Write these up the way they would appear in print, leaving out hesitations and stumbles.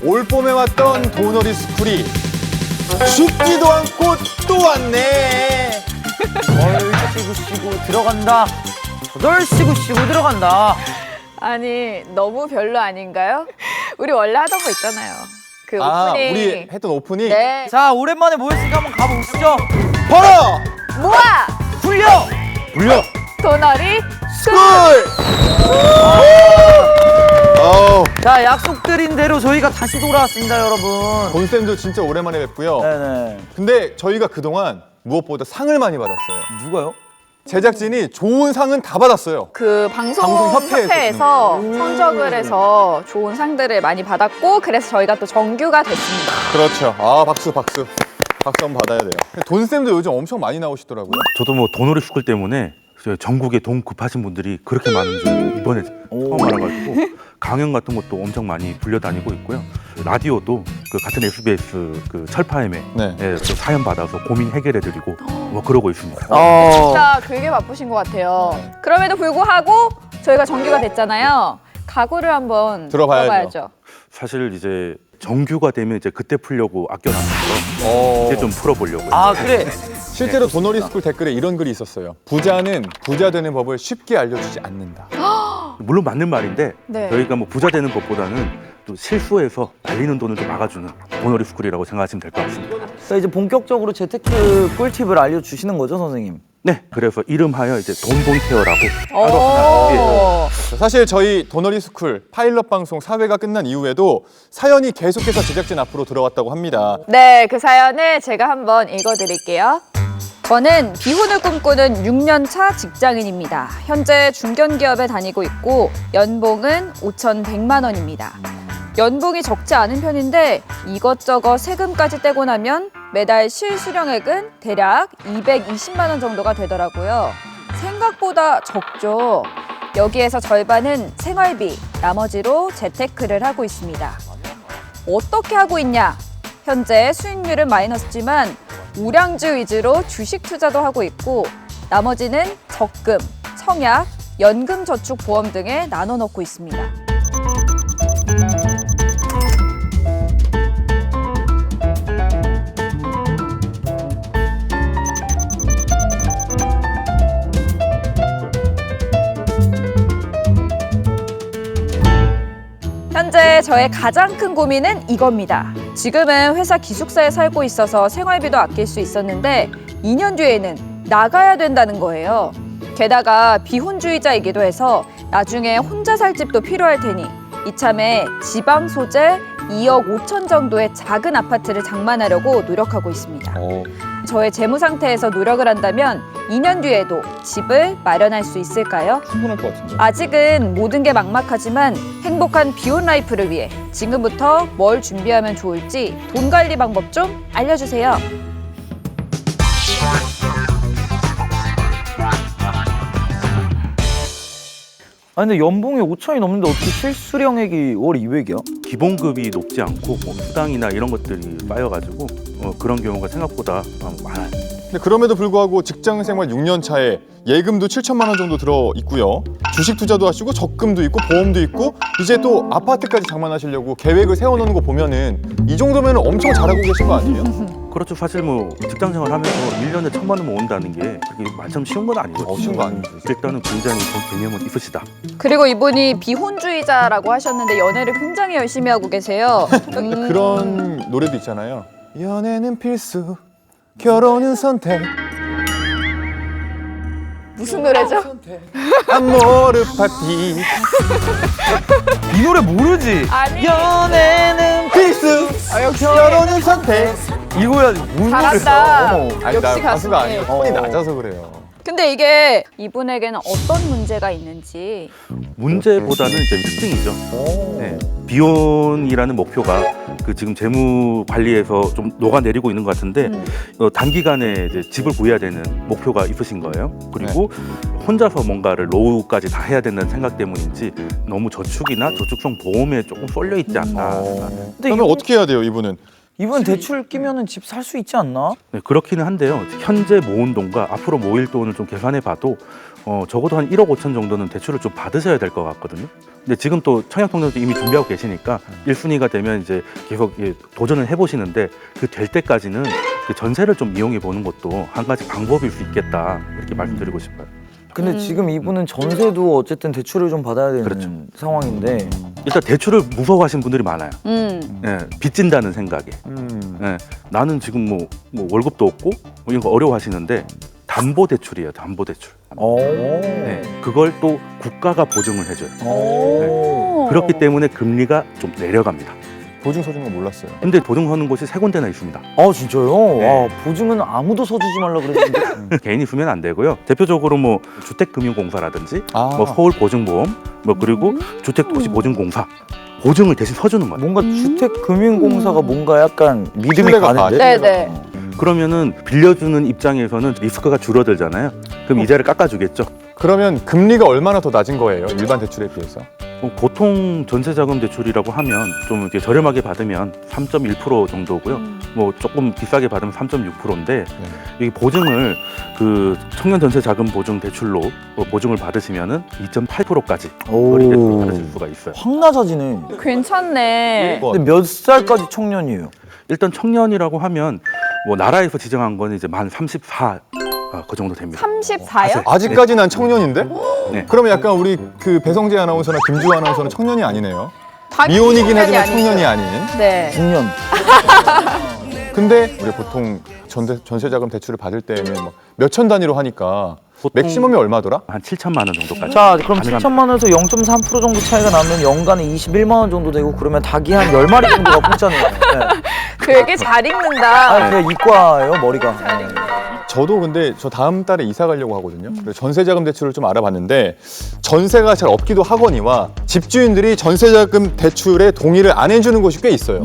올 봄에 왔던 도너리 스쿨이 춥지도 않고 또 왔네. 얼씨구 씨구 들어간다. 저덜씨구 씨구 들어간다. 아니 너무 별로 아닌가요? 우리 원래 하던 거 있잖아요. 그 오프닝. 우리 했던 오프닝. 네. 자, 오랜만에 모였으니까 한번 가보시죠. 벌어! 모아 불려! 불려! 도너리 스쿨! 어우, 자, 약속드린 대로 저희가 다시 돌아왔습니다, 여러분. 본쌤도 진짜 오랜만에 뵙고요. 네네. 근데 저희가 그동안 무엇보다 상을 많이 받았어요. 누가요? 제작진이 좋은 상은 다 받았어요. 그 방송협회에서 방송협회에서 선정을 해서 좋은 상들을 많이 받았고 그래서 저희가 또 정규가 됐습니다. 그렇죠. 아, 박수, 박수. 박수 한번 받아야 돼요. 돈쌤도 요즘 엄청 많이 나오시더라고요. 저도 뭐 도너리 스쿨 때문에 전국에 돈 급하신 분들이 그렇게 많은 줄 이번에 처음 알아가지고 강연 같은 것도 엄청 많이 불려다니고 있고요. 라디오도 그 같은 SBS 그 철파엠에 네. 예, 또 사연 받아서 고민 해결해드리고 뭐 그러고 있습니다. 진짜 되게 바쁘신 것 같아요. 그럼에도 불구하고 저희가 정규가 됐잖아요. 각오를 한번 들어봐야죠. 사실 이제 정규가 되면 이제 그때 풀려고 아껴놨는데요. 이제 좀 풀어보려고요. 아, 그래. 실제로 도너리 스쿨 댓글에 이런 글이 있었어요. 부자는 부자 되는 법을 쉽게 알려주지 않는다. 물론 맞는 말인데 네. 저희가 뭐 부자 되는 것보다는 또 실수해서 날리는 돈을 좀 막아주는 도너리 스쿨이라고 생각하시면 될 것 같습니다. 자, 이제 본격적으로 재테크 꿀팁을 알려주시는 거죠, 선생님? 네, 그래서 이름하여 이제 돈돈케어라고 오. 사실 저희 도너리 스쿨 파일럿 방송 4회가 끝난 이후에도 사연이 계속해서 제작진 앞으로 들어왔다고 합니다. 네, 그 사연을 제가 한번 읽어드릴게요. 저는 비혼을 꿈꾸는 6년차 직장인입니다. 현재 중견기업에 다니고 있고 연봉은 5,100만 원입니다. 연봉이 적지 않은 편인데 이것저것 세금까지 떼고 나면 매달 실수령액은 대략 220만 원 정도가 되더라고요. 생각보다 적죠. 여기에서 절반은 생활비, 나머지로 재테크를 하고 있습니다. 어떻게 하고 있냐? 현재 수익률은 마이너스지만 우량주 위주로 주식 투자도 하고 있고 나머지는 적금, 청약, 연금저축보험 등에 나눠 넣고 있습니다. 현재 저의 가장 큰 고민은 이겁니다. 지금은 회사 기숙사에 살고 있어서 생활비도 아낄 수 있었는데 2년 뒤에는 나가야 된다는 거예요. 게다가 비혼주의자이기도 해서 나중에 혼자 살 집도 필요할 테니 이참에 지방 소재 2억 5천 정도의 작은 아파트를 장만하려고 노력하고 있습니다. 저의 재무 상태에서 노력을 한다면 2년 뒤에도 집을 마련할 수 있을까요? 충분할 것 같은데. 아직은 모든 게 막막하지만 행복한 비혼 라이프를 위해 지금부터 뭘 준비하면 좋을지 돈 관리 방법 좀 알려주세요. 아, 근데 연봉이 5천이 넘는데 어떻게 실수령액이 월 200이야? 기본급이 높지 않고 뭐 수당이나 이런 것들이 쌓여가지고 그런 경우가 생각보다 많아요. 근데 그럼에도 불구하고 직장 생활 6년 차에 예금도 7천만 원 정도 들어 있고요. 주식 투자도 하시고 적금도 있고 보험도 있고 이제 또 아파트까지 장만하시려고 계획을 세워놓는 거 보면은 이 정도면 엄청 잘하고 계신 거 아니에요? 그렇죠. 사실 뭐 직장 생활하면서 1년에 1,000만 원 모은다는 게 그렇게 말처럼 쉬운 건 아니거든요. 쉬운 거 아니죠. 일단은 굉장히 돈 개념은 있으시다. 그리고 이분이 비혼주의자라고 하셨는데 연애를 굉장히 열심히 하고 계세요. 그런 노래도 있잖아요. 연애는 필수, 결혼은 선택. 무슨 노래죠? 아모르 파티. 이 노래 모르지? 아니. 연애는 필수, 결혼은 선택. 이거야. 무슨 잘한다. 노래야? 아니, 나 역시 가수가 가수네. 아니에요. 톤이 낮아서 그래요. 근데 이게 이분에게는 어떤 문제가 있는지 문제보다는 이제 특징이죠. 네. 비혼이라는 목표가 그 지금 재무 관리에서 좀 녹아내리고 있는 것 같은데 단기간에 이제 집을 구해야 되는 목표가 있으신 거예요. 그리고 혼자서 뭔가를 노후까지 다 해야 된다는 생각 때문인지 너무 저축이나 저축성 보험에 조금 쏠려 있지 않나. 근데 그러면 어떻게 해야 돼요, 이분은? 이분 대출 끼면은 집 살 수 있지 않나? 네, 그렇기는 한데요. 현재 모은 돈과 앞으로 모일 돈을 좀 계산해 봐도 적어도 한 1억 5천 정도는 대출을 좀 받으셔야 될 것 같거든요. 근데 지금 또 청약통장도 이미 준비하고 계시니까 1순위가 되면 이제 계속 도전을 해보시는데 그 될 때까지는 그 전세를 좀 이용해 보는 것도 한 가지 방법일 수 있겠다 이렇게 말씀드리고 싶어요. 근데 지금 이분은 전세도 어쨌든 대출을 좀 받아야 되는 그렇죠. 상황인데 일단 대출을 무서워하시는 분들이 많아요. 빚진다는 생각에. 나는 지금 뭐 월급도 없고 뭐 이런 거 어려워하시는데 담보대출이에요. 담보대출. 그걸 또 국가가 보증을 해줘요. 그렇기 때문에 금리가 좀 내려갑니다. 보증 서주는 거 몰랐어요. 근데 보증하는 곳이 3군데나 있습니다. 아 진짜요? 네. 와, 보증은 아무도 서주지 말라 그랬는데 개인이 쓰면 안 되고요. 대표적으로 뭐 주택금융공사라든지 뭐 서울보증보험 뭐 그리고 주택도시보증공사 보증을 대신 서주는 거예요. 뭔가 주택금융공사가 뭔가 약간 믿음이 신뢰가 가는데? 네네. 그러면은 빌려주는 입장에서는 리스크가 줄어들잖아요. 그럼 이자를 깎아주겠죠. 그러면 금리가 얼마나 더 낮은 거예요? 일반 대출에 비해서? 보통 전세자금 대출이라고 하면 좀 이렇게 저렴하게 받으면 3.1% 정도고요. 뭐 조금 비싸게 받으면 3.6%인데 이 보증을 그 청년 전세자금 보증 대출로 보증을 받으시면은 2.8%까지 어린 대출을 받으실 수가 있어요. 확 낮아지네. 괜찮네. 근데 몇 살까지 청년이에요? 일단 청년이라고 하면 뭐 나라에서 지정한 건 이제 만 34. 그 정도 됩니다. 34요? 아직까지 난 청년인데? 네. 그러면 약간 우리 그 배성재 아나운서나 김주호 아나운서는 청년이 아니네요. 당연히 미혼이긴 청년이 하지만 아니죠. 청년이 아닌. 네. 중년. 근데 우리 보통 전세자금 대출을 받을 때는 뭐 몇천 단위로 하니까 보통 맥시멈이 얼마더라? 한 7천만 원 정도까지. 자, 그럼 가능합니다. 7천만 원에서 0.3% 정도 차이가 나면 연간에 21만 원 정도 되고 그러면 닭이 한 10마리 정도가 공짜네요. 네. 되게 잘 읽는다. 아, 그냥 이과예요, 머리가. 네. 저도 근데 저 다음 달에 이사 가려고 하거든요. 그래서 전세자금 대출을 좀 알아봤는데 전세가 잘 없기도 하거니와 집주인들이 전세자금 대출에 동의를 안 해주는 곳이 꽤 있어요.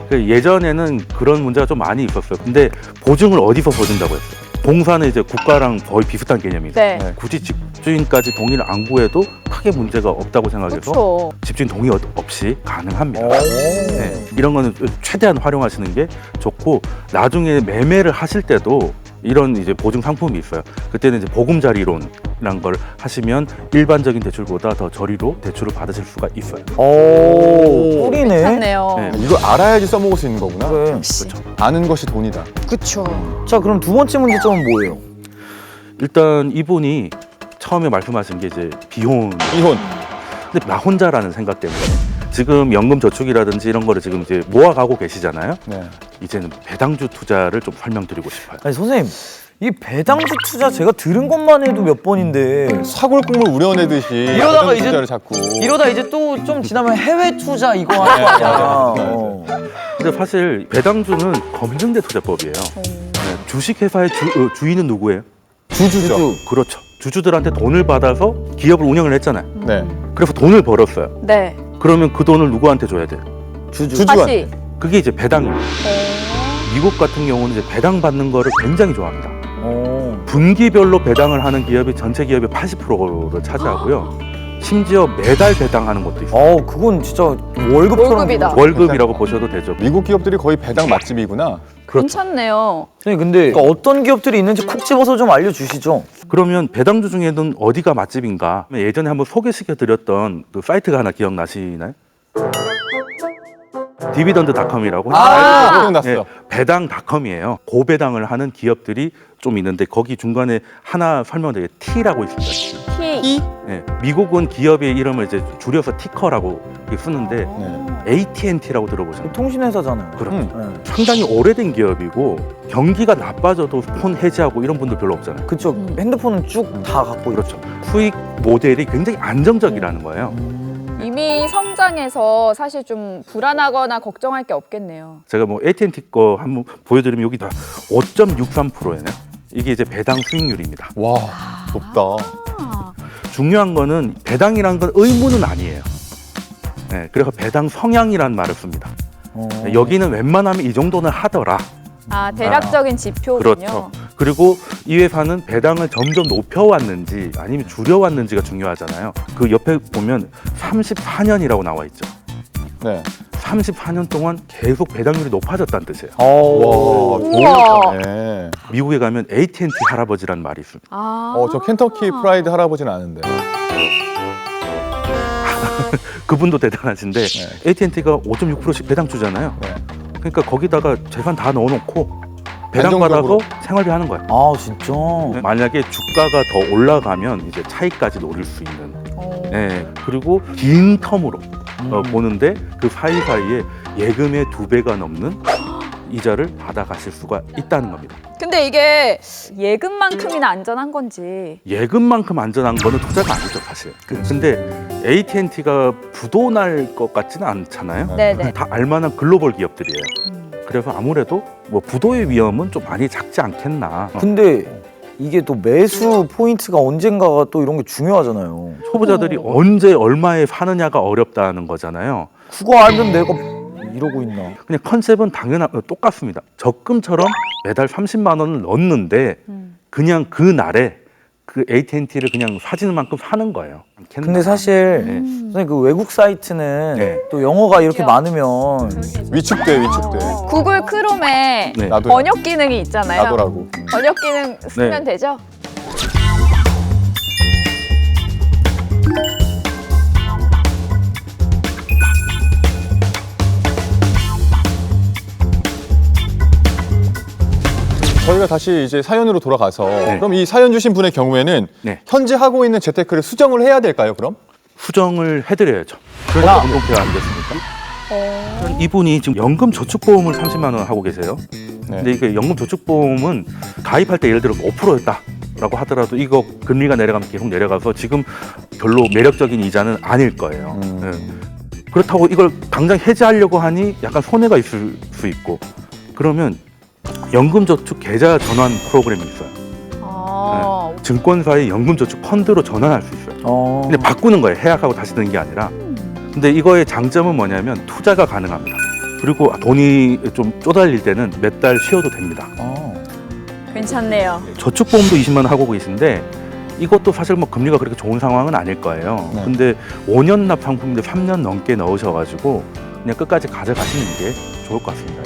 그 예전에는 그런 문제가 좀 많이 있었어요. 근데 보증을 어디서 서준다고 했어요? 공사는 이제 국가랑 거의 비슷한 개념이죠. 네. 굳이 집주인까지 동의를 안 구해도 크게 문제가 없다고 생각해서 그렇죠. 집주인 동의 없이 가능합니다. 오. 네, 이런 거는 최대한 활용하시는 게 좋고 나중에 매매를 하실 때도 이런 이제 보증 상품이 있어요. 그때는 이제 보금자리론이란 걸 하시면 일반적인 대출보다 더 저리로 대출을 받으실 수가 있어요. 오, 꿀이네. 괜찮네요. 네. 이거 알아야지 써먹을 수 있는 거구나. 그래. 역시. 아는 것이 돈이다. 그쵸. 자, 그럼 두 번째 문제점은 뭐예요? 일단 이분이 처음에 말씀하신 게 이제 비혼. 이혼. 근데 나 혼자라는 생각 때문에 지금 연금 저축이라든지 이런 거를 지금 이제 모아가고 계시잖아요. 네. 이제는 배당주 투자를 좀 설명드리고 싶어요. 아니, 선생님. 이 배당주 투자 제가 들은 것만 해도 몇 번인데 사골국물 우려내듯이 이러다가 배당 이제- 투자를 자꾸 이러다 이제 또 좀 지나면 해외 투자 이거 하는 거 아니야. 맞아요. 근데 사실 배당주는 검증된 투자법이에요. 네, 주식회사의 주인은 누구예요? 주주죠. 그렇죠. 주주들한테 돈을 받아서 기업을 운영을 했잖아요. 네. 그래서 돈을 벌었어요. 네. 그러면 그 돈을 누구한테 줘야 돼요? 주주한테. 다시. 그게 이제 배당입니다. 미국 같은 경우는 이제 배당 받는 거를 굉장히 좋아합니다. 분기별로 배당을 하는 기업이 전체 기업의 80%를 차지하고요. 심지어 매달 배당하는 것도 있어요. 그건 진짜 월급처럼. 월급이다. 월급이라고 보셔도 되죠. 미국 기업들이 거의 배당 맛집이구나. 괜찮네요. 선생님, 근데 그러니까 어떤 기업들이 있는지 콕 집어서 좀 알려주시죠. 그러면 배당주 중에는 어디가 맛집인가? 예전에 한번 소개시켜드렸던 그 사이트가 하나 기억나시나요? 디비던드닷컴이라고 기억났어요. 배당닷컴이에요. 고배당을 하는 기업들이 좀 있는데 거기 중간에 하나 설명드리게 T라고 있습니다. T. 네, 미국은 기업의 이름을 이제 줄여서 티커라고 쓰는데 네. AT&T라고 들어보셨나요? 통신회사잖아요. 그렇죠. 네. 상당히 오래된 기업이고 경기가 나빠져도 폰 해지하고 이런 분들 별로 없잖아요. 그쵸. 핸드폰은 쭉 다 갖고 있죠. 그렇죠. 수익 모델이 굉장히 안정적이라는 거예요. 이미 성장해서 사실 좀 불안하거나 걱정할 게 없겠네요. 제가 뭐 AT&T 거 한번 보여드리면 여기 다 5.63%예요. 이게 이제 배당 수익률입니다. 와, 높다. 중요한 거는 배당이라는 건 의무는 아니에요. 네, 그래서 배당 성향이라는 말을 씁니다. 여기는 웬만하면 이 정도는 하더라. 아, 대략적인 지표군요. 그렇죠. 그리고 이 회사는 배당을 점점 높여왔는지 아니면 줄여왔는지가 중요하잖아요. 그 옆에 보면 34년이라고 나와 있죠. 네. 34년 동안 계속 배당률이 높아졌다는 뜻이에요. 와, 우와. 좋네. 미국에 가면 AT&T 할아버지라는 말이 있습니다. 저 켄터키 프라이드 할아버지는 아는데. 그분도 대단하신데 AT&T가 5.6%씩 배당 주잖아요. 네. 그러니까 거기다가 재산 다 넣어놓고 배당 받아서 안정적으로. 생활비 하는 거예요. 아 진짜. 만약에 주가가 더 올라가면 이제 차익까지 노릴 수 있는. 네. 그리고 긴 텀으로 보는데 그 사이사이에 예금의 2배가 넘는 이자를 받아가실 수가 있다는 겁니다. 근데 이게 예금만큼이나 안전한 건지. 예금만큼 안전한 거는 투자가 아니죠, 사실. 근데 AT&T가 부도 날 것 같지는 않잖아요. 네네. 다 알만한 글로벌 기업들이에요. 그래서 아무래도 뭐 부도의 위험은 좀 많이 작지 않겠나. 근데 이게 또 매수 포인트가 언젠가가 또 이런 게 중요하잖아요. 초보자들이 언제 얼마에 사느냐가 어렵다는 거잖아요. 그거 알면 내가 이러고 있나. 그냥 컨셉은 똑같습니다. 적금처럼 매달 30만 원을 넣었는데 그냥 그 날에 그 AT&T를 그냥 사지는 만큼 사는 거예요. 않겠나? 근데 사실 네. 선생님 그 외국 사이트는 네. 또 영어가 이렇게 많으면 위축돼. 구글 크롬에 네. 나도 번역 기능이 있잖아요. 나더라고. 번역 기능 쓰면 네. 되죠? 저희가 다시 이제 사연으로 돌아가서 네. 그럼 이 사연 주신 분의 경우에는 네. 현재 하고 있는 재테크를 수정을 해야 될까요? 그럼? 수정을 해드려야죠. 그래서 운동케어 아니겠습니까? 이분이 지금 연금 저축보험을 30만 원 하고 계세요. 네. 근데 이게 연금 저축보험은 가입할 때 예를 들어 5%였다라고 하더라도 이거 금리가 내려가면 계속 내려가서 지금 별로 매력적인 이자는 아닐 거예요. 네. 그렇다고 이걸 당장 해지하려고 하니 약간 손해가 있을 수 있고 그러면 연금저축 계좌 전환 프로그램이 있어요. 증권사의 연금저축 펀드로 전환할 수 있어요. 근데 바꾸는 거예요. 해약하고 다시 드는 게 아니라. 근데 이거의 장점은 뭐냐면 투자가 가능합니다. 그리고 돈이 좀 쪼달릴 때는 몇 달 쉬어도 됩니다. 괜찮네요. 저축보험도 20만 원 하고 계신데 이것도 사실 뭐 금리가 그렇게 좋은 상황은 아닐 거예요. 네. 근데 5년 납 상품인데 3년 넘게 넣으셔가지고 그냥 끝까지 가져가시는 게 좋을 것 같습니다.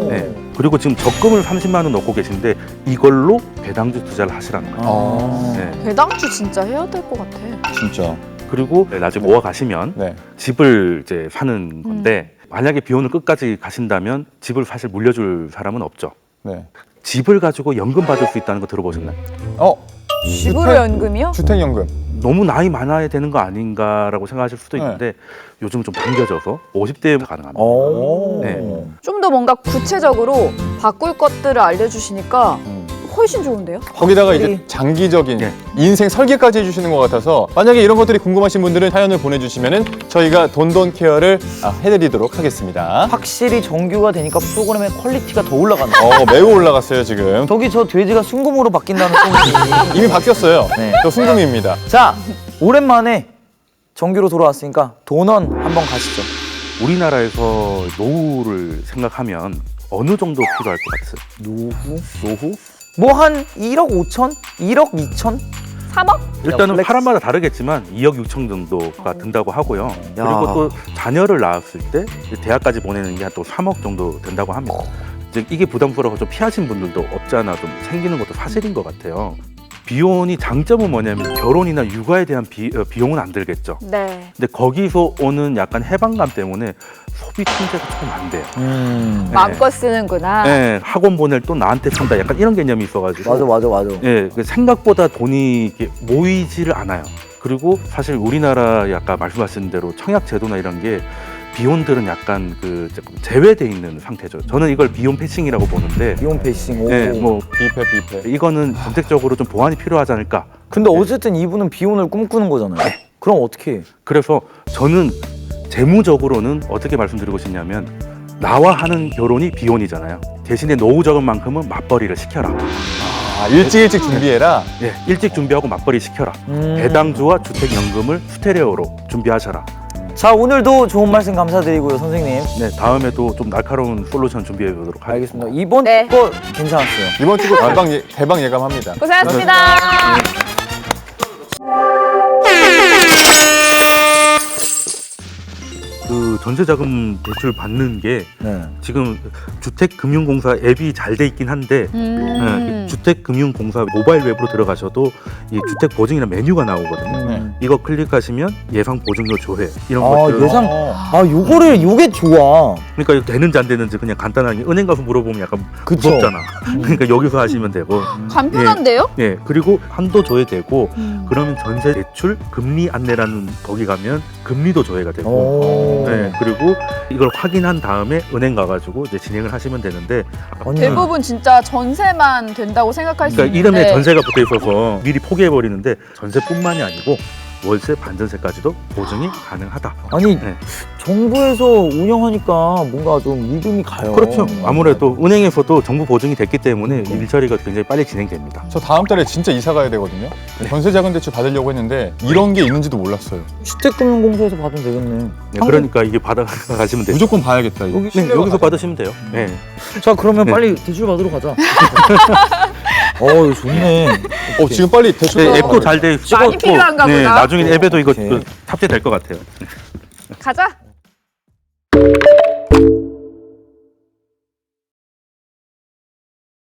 네. 그리고 지금 적금을 30만 원 넣고 계신데 이걸로 배당주 투자를 하시라는 거예요. 네. 배당주 진짜 해야 될 것 같아. 진짜. 그리고 나중에 모아 가시면 네. 집을 이제 사는 건데 만약에 비혼을 끝까지 가신다면 집을 사실 물려줄 사람은 없죠. 네. 집을 가지고 연금 받을 수 있다는 거 들어보셨나요? 집으로 연금이요? 주택연금. 너무 나이 많아야 되는 거 아닌가라고 생각하실 수도 있는데 요즘 좀 당겨져서 50대에 가능합니다. 네. 좀 더 뭔가 구체적으로 바꿀 것들을 알려주시니까 훨씬 좋은데요? 거기다가 이제 장기적인 네. 인생 설계까지 해주시는 것 같아서 만약에 이런 것들이 궁금하신 분들은 사연을 보내주시면은 저희가 돈돈 케어를 해드리도록 하겠습니다. 확실히 정규가 되니까 프로그램의 퀄리티가 더 올라간다. 매우 올라갔어요 지금. 저기 저 돼지가 순금으로 바뀐다는 소문이. 이미 바뀌었어요. 네. 저 순금입니다. 자, 오랜만에 정규로 돌아왔으니까 돈원 한번 가시죠. 우리나라에서 노후를 생각하면 어느 정도 필요할 것 같아요? 노후? 뭐 한 1억 5천? 1억 2천? 3억? 일단은 플렉스. 사람마다 다르겠지만 2억 6천 정도가 든다고 하고요. 야. 그리고 또 자녀를 낳았을 때 대학까지 보내는 게 한 또 3억 정도 된다고 합니다. 이제 이게 부담스러워서 좀 피하신 분들도 없지 않아 좀 생기는 것도 사실인 것 같아요. 비혼이 장점은 뭐냐면 결혼이나 육아에 대한 비용은 안 들겠죠. 네. 근데 거기서 오는 약간 해방감 때문에 소비 통제가 조금 안 돼요. 마음껏 쓰는구나. 네, 학원 보낼 돈 나한테 쓴다 약간 이런 개념이 있어가지고 맞아. 예, 생각보다 돈이 이렇게 모이지를 않아요. 그리고 사실 우리나라 아까 말씀하신 대로 청약 제도나 이런 게 비혼들은 약간 그 조금 제외돼 있는 상태죠. 저는 이걸 비혼 패싱이라고 보는데, 비혼 패싱. 오. 예, 뭐 비패. 이거는 정책적으로 좀 보완이 필요하지 않을까. 근데 어쨌든 이분은 비혼을 꿈꾸는 거잖아요. 그럼 어떻게 해? 그래서 저는 재무적으로는 어떻게 말씀드리고 싶냐면 나와 하는 결혼이 비혼이잖아요. 대신에 노후 적은만큼은 맞벌이를 시켜라. 일찍 준비해라. 예, 일찍 준비하고 맞벌이 시켜라. 배당주와 주택연금을 스테레오로 준비하셔라. 자, 오늘도 좋은 말씀 감사드리고요, 선생님. 네, 다음에도 좀 날카로운 솔루션 준비해 보도록 하겠습니다. 알겠습니다. 이번 네. 거 괜찮았어요. 이번 주도 대박 예감합니다. 고생하셨습니다. 그 그 전세자금 대출 받는 게 네. 지금 주택금융공사 앱이 잘 돼 있긴 한데 음. 주택금융공사 모바일 웹으로 들어가셔도 이 주택 보증이라는 메뉴가 나오거든요. 네. 이거 클릭하시면 예상 보증료 조회 이런 아, 것들 예상 어. 요게 좋아. 그러니까 이거 되는지 안 되는지 그냥 간단하게 은행 가서 물어보면 약간 그쵸. 무섭잖아. 그러니까 여기서 하시면 되고 간편한데요? 예 그리고 한도 조회되고 음. 그러면 전세 대출 금리 안내라는 거기 가면 금리도 조회가 되고 오. 네, 그리고 이걸 확인한 다음에 은행 가가지고 이제 진행을 하시면 되는데 아니, 대부분 진짜 전세만 된다고 생각할 수 그러니까 있는데 이름에 전세가 붙어 있어서 미리 포기해 버리는데 전세뿐만이 아니고 월세 반전세까지도 보증이 가능하다. 아니 네. 정부에서 운영하니까 뭔가 좀 믿음이 가요. 그렇죠. 아무래도 은행에서도 정부 보증이 됐기 때문에 일처리가 굉장히 빨리 진행됩니다. 저 다음 달에 진짜 이사 가야 되거든요. 전세자금 대출 받으려고 했는데 이런 게 있는지도 몰랐어요. 주택금융공사에서 받으면 되겠네. 네, 그러니까 이게 받아가시면 돼요. 무조건 봐야겠다. 이거. 네, 여기서 받으시면 돼요. 네. 자 그러면 네. 빨리 대출 받으러 가자. 이거 좋네. 지금 빨리 대출 네, 받아야 앱도 잘 돼 있고 많이 필요한가 보다. 나중에 앱에도 이거 오케이. 탑재될 것 같아요. 가자.